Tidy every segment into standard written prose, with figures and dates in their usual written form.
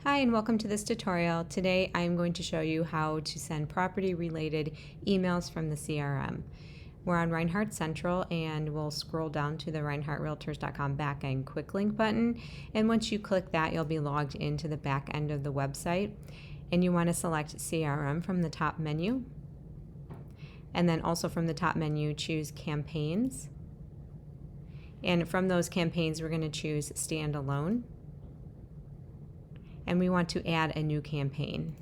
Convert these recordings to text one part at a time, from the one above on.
Hi and welcome to this tutorial. Today I'm going to show you how to send property related emails from the CRM. We're on Reinhardt Central and we'll scroll down to the reinhardtrealtors.com backend quick link button, and once you click that you'll be logged into the back end of the website, and you want to select CRM from the top menu, and then also from the top menu choose campaigns, and from those campaigns we're going to choose standalone. And we want to add a new campaign.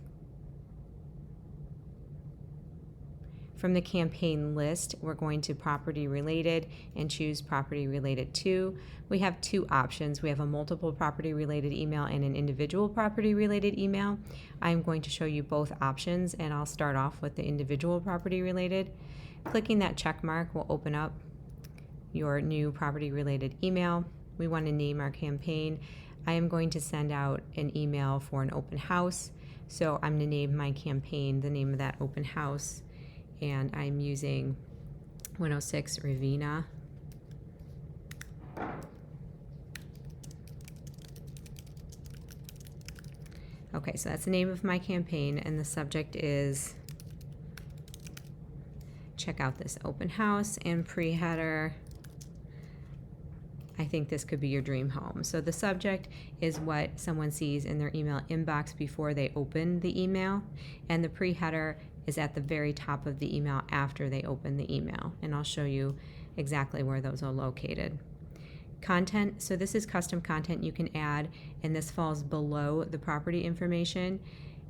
From the campaign list, we're going to property related and choose property related to. We have two options. We have a multiple property related email and an individual property related email. I'm going to show you both options, and I'll start off with the individual property related. Clicking that check mark will open up your new property related email. We want to name our campaign. I am going to send out an email for an open house, so I'm going to name my campaign the name of that open house, and I'm using 106 Ravenna. Okay, so that's the name of my campaign, and the subject is check out this open house, and pre-header, I think this could be your dream home. So the subject is what someone sees in their email inbox before they open the email, and the pre-header is at the very top of the email after they open the email, and I'll show you exactly where those are located. Content, so this is custom content you can add, and this falls below the property information.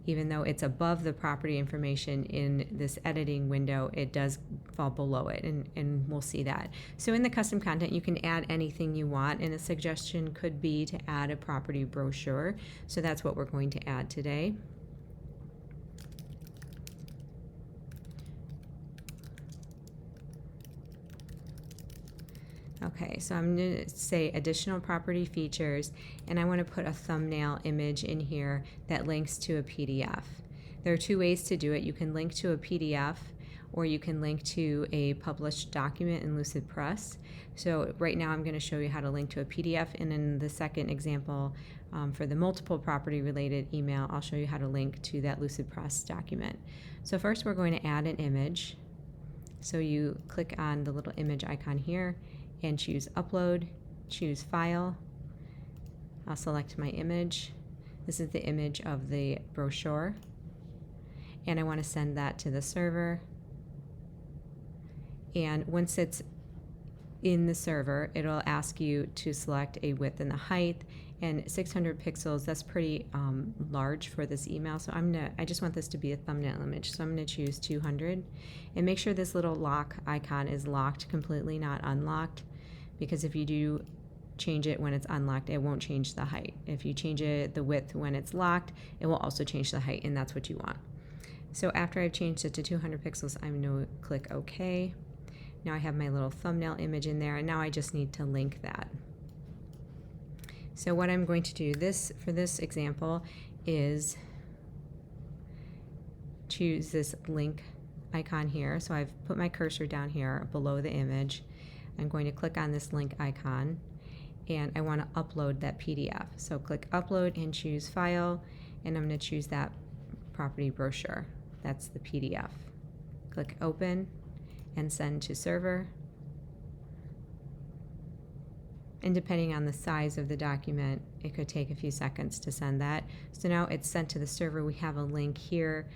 Even though it's above the property information in this editing window, it does fall below it, and we'll see that. So in the custom content, you can add anything you want, and a suggestion could be to add a property brochure. So that's what we're going to add today. Okay, so I'm going to say additional property features, and I want to put a thumbnail image in here that links to a PDF. There are two ways to do it. You can link to a PDF, or you can link to a published document in Lucid Press. So right now I'm going to show you how to link to a PDF, and in the second example for the multiple property related email, I'll show you how to link to that Lucid Press document. So first we're going to add an image. So you click on the little image icon here and choose upload, choose file. I'll select my image. This is the image of the brochure, and I want to send that to the server. And once it's in the server, it'll ask you to select a width and the height, and 600 pixels, that's pretty large for this email, so I just want this to be a thumbnail image, so I'm going to choose 200, and make sure this little lock icon is locked completely, not unlocked, because if you do change it when it's unlocked, it won't change the height. If you change the width when it's locked, it will also change the height, and that's what you want. So after I've changed it to 200 pixels, I'm going to click OK. Now I have my little thumbnail image in there, and now I just need to link that. So what I'm going to do for this example is choose this link icon here. So I've put my cursor down here below the image. I'm going to click on this link icon, and I want to upload that PDF. So click upload and choose file, and I'm going to choose that property brochure. That's the PDF. Click open and send to server. And depending on the size of the document, it could take a few seconds to send that. So now it's sent to the server. We have a link here.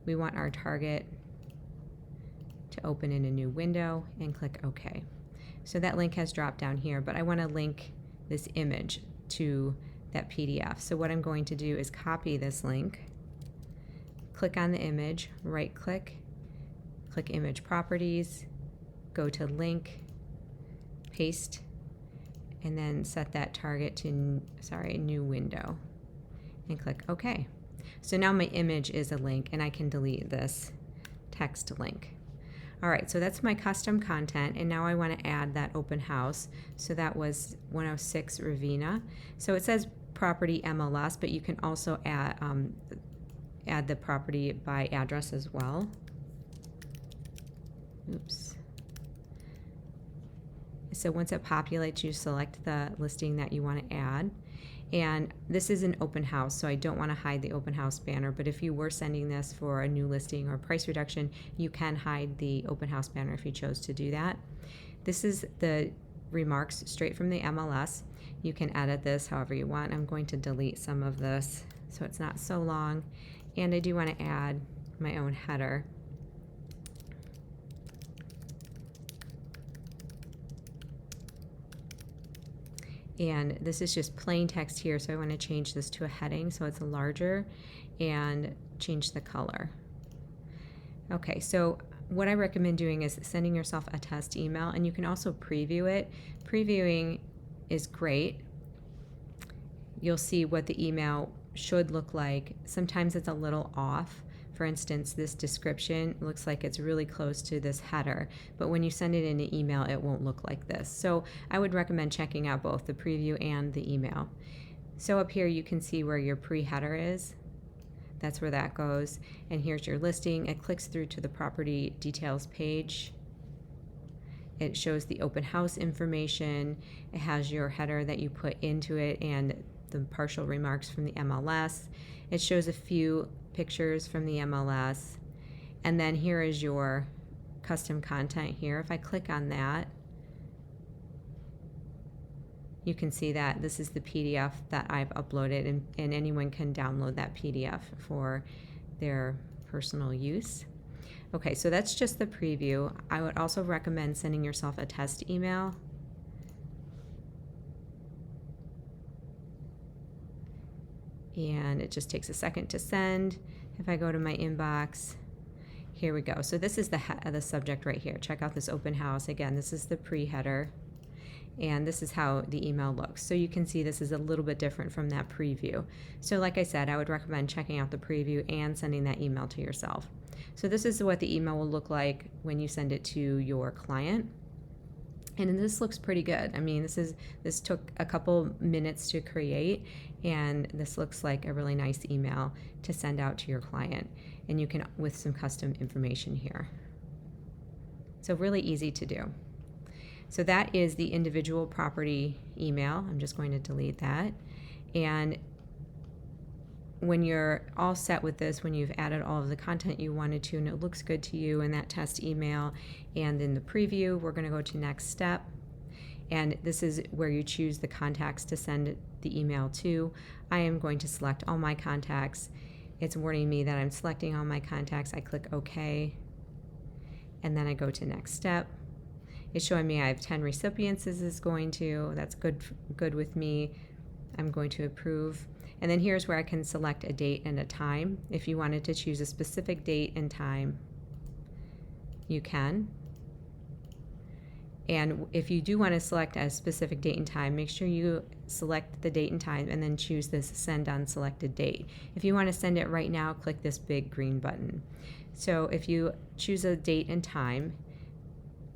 We want our target to open in a new window, and click OK. So that link has dropped down here, but I want to link this image to that PDF. So what I'm going to do is copy this link, click on the image, right click, click image properties, go to link, paste, and then set that target to new window, and click OK. So now my image is a link, and I can delete this text link. All right, so that's my custom content, and now I want to add that open house. So that was 106 Ravenna. So it says property MLS, but you can also add the property by address as well. Oops. So once it populates, you select the listing that you want to add, And this is an open house, so I don't want to hide the open house banner, but if you were sending this for a new listing or price reduction, you can hide the open house banner if you chose to do that. This is the remarks straight from the MLS. You can edit this however you want. I'm going to delete some of this so it's not so long. And I do want to add my own header. And this is just plain text here, so I want to change this to a heading so it's larger and change the color. Okay, so what I recommend doing is sending yourself a test email, and you can also preview it. Previewing is great. You'll see what the email should look like. Sometimes it's a little off. For instance, this description looks like it's really close to this header, but when you send it in an email, it won't look like this. So I would recommend checking out both the preview and the email. So up here you can see where your pre-header is. That's where that goes. And here's your listing. It clicks through to the property details page. It shows the open house information. It has your header that you put into it and the partial remarks from the MLS. It shows a few pictures from the MLS. And then here is your custom content here. If I click on that, you can see that this is the PDF that I've uploaded, and anyone can download that PDF for their personal use. Okay, so that's just the preview. I would also recommend sending yourself a test email. And it just takes a second to send. If I go to my inbox, here we go. So this is the subject right here. Check out this open house. Again, this is the pre-header. And this is how the email looks. So you can see this is a little bit different from that preview. So like I said, I would recommend checking out the preview and sending that email to yourself. So this is what the email will look like when you send it to your client. And this looks pretty good. I mean, this took a couple minutes to create, and this looks like a really nice email to send out to your client. And you can, with some custom information here. So really easy to do. So that is the individual property email. I'm just going to delete that. And when you're all set with this, when you've added all of the content you wanted to and it looks good to you in that test email and in the preview, we're going to go to next step. And this is where you choose the contacts to send the email to. I am going to select all my contacts. It's warning me that I'm selecting all my contacts. I click OK, and then I go to next step. It's showing me I have 10 recipients this is going to. That's good with me. I'm going to approve. And then here's where I can select a date and a time. If you wanted to choose a specific date and time, you can. And if you do want to select a specific date and time, make sure you select the date and time and then choose this send on selected date. If you want to send it right now, click this big green button. So if you choose a date and time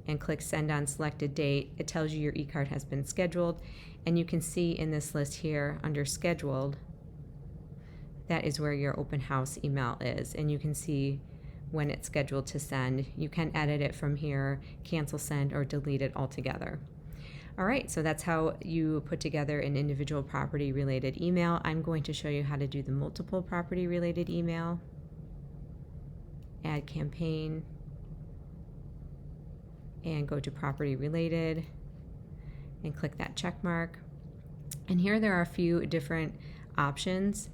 and click send on selected date, it tells you your e-card has been scheduled. And you can see in this list here under scheduled, that is where your open house email is. And you can see when it's scheduled to send. You can edit it from here, cancel send, or delete it altogether. All right, so that's how you put together an individual property related email. I'm going to show you how to do the multiple property related email. Add campaign and go to property related and click that check mark. And here there are a few different options.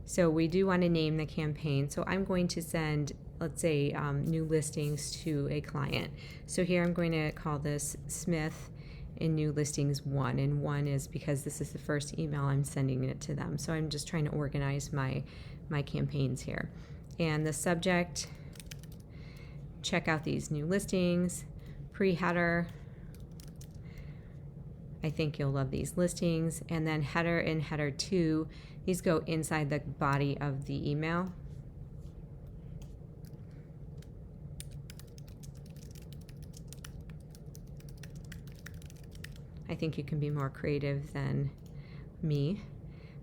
So we do want to name the campaign. So I'm going to send, let's say, new listings to a client. So here I'm going to call this Smith in new listings 1. And 1 is because this is the first email I'm sending it to them. So I'm just trying to organize my campaigns here. And the subject, check out these new listings. Pre-header, I think you'll love these listings. And then header and header 2, these go inside the body of the email. I think you can be more creative than me,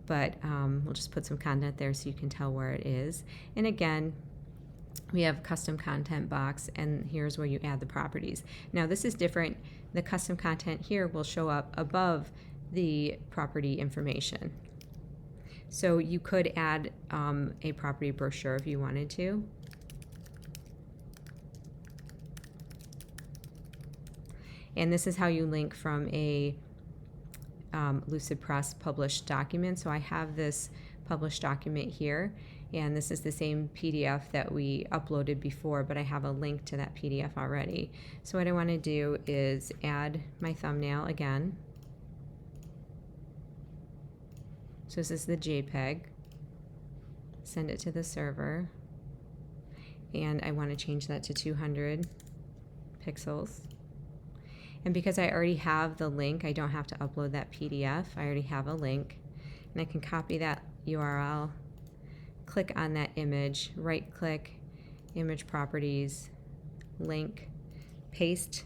but we'll just put some content there so you can tell where it is. And again, we have custom content box, and here's where you add the properties. Now this is different. The custom content here will show up above the property information. So you could add a property brochure if you wanted to. And this is how you link from a Lucid Press published document. So I have this published document here, and this is the same PDF that we uploaded before, but I have a link to that PDF already. So what I want to do is add my thumbnail again. So this is the JPEG. Send it to the server, and I want to change that to 200 pixels. And because I already have the link, I don't have to upload that PDF. I already have a link, and I can copy that URL, click on that image, right click, image properties, link, paste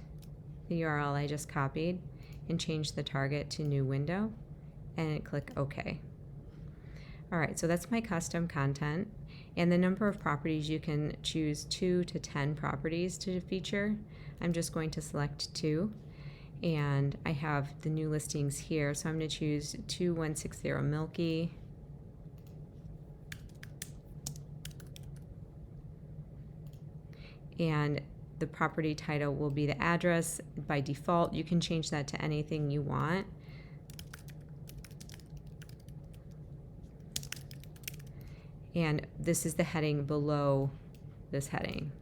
the URL I just copied, and change the target to new window, and click OK. All right, so that's my custom content, and the number of properties, you can choose 2 to 10 properties to feature. I'm just going to select 2, and I have the new listings here, so I'm going to choose 2160 Milky. And the property title will be the address by default. You can change that to anything you want. And this is the heading below this heading.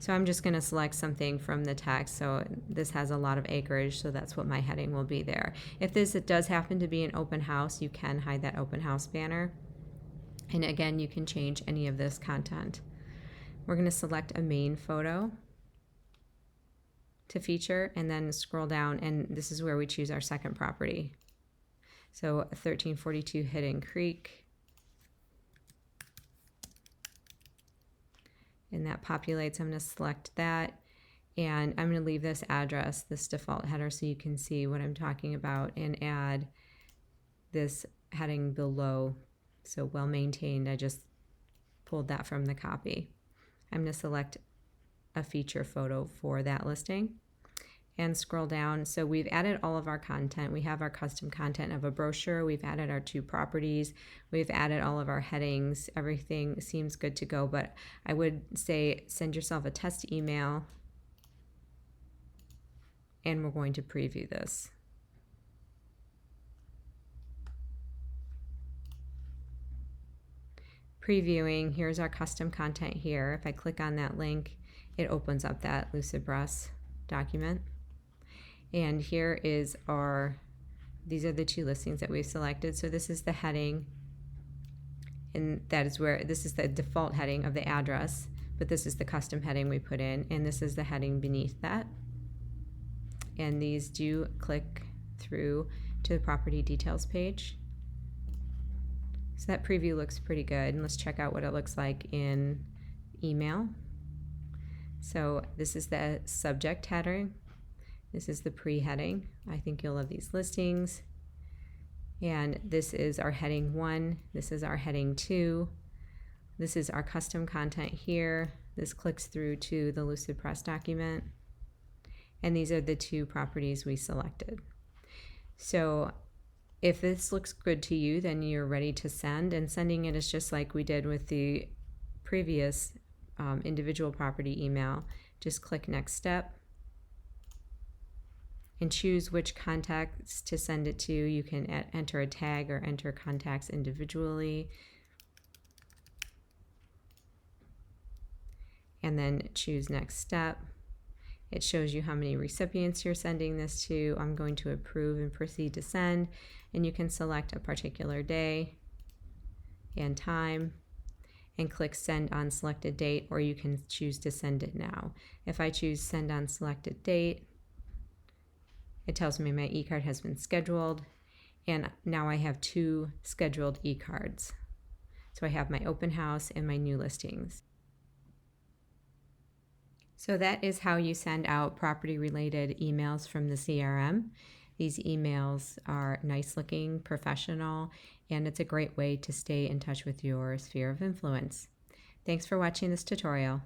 So I'm just going to select something from the text. So this has a lot of acreage, so that's what my heading will be there. If it does happen to be an open house, you can hide that open house banner. And again, you can change any of this content. We're going to select a main photo to feature, and then scroll down, and this is where we choose our second property. So 1342 Hidden Creek. And that populates. I'm going to select that, and I'm going to leave this address, this default header, so you can see what I'm talking about, and add this heading below. So well maintained, I just pulled that from the copy. I'm going to select a feature photo for that listing and scroll down. So we've added all of our content. We have our custom content of a brochure. We've added our 2 properties. We've added all of our headings. Everything seems good to go, but I would say send yourself a test email, and we're going to preview this. Previewing, here's our custom content here. If I click on that link, it opens up that Lucid Press document. And here is these are the 2 listings that we've selected. So this is the heading, and that is where, this is the default heading of the address, but this is the custom heading we put in, and this is the heading beneath that. And these do click through to the property details page. So that preview looks pretty good, and let's check out what it looks like in email. So this is the subject header. This is the pre-heading. I think you'll love these listings. And this is our heading 1. This is our heading 2. This is our custom content here. This clicks through to the Lucid Press document. And these are the 2 properties we selected. So if this looks good to you, then you're ready to send. And sending it is just like we did with the previous individual property email. Just click Next Step and choose which contacts to send it to. You can enter a tag or enter contacts individually. And then choose Next Step. It shows you how many recipients you're sending this to. I'm going to approve and proceed to send. And you can select a particular day and time and click Send on Selected Date, or you can choose to send it now. If I choose Send on Selected Date, it tells me my e-card has been scheduled, and now I have 2 scheduled e-cards. So I have my open house and my new listings. So that is how you send out property-related emails from the CRM. These emails are nice looking, professional, and it's a great way to stay in touch with your sphere of influence. Thanks for watching this tutorial.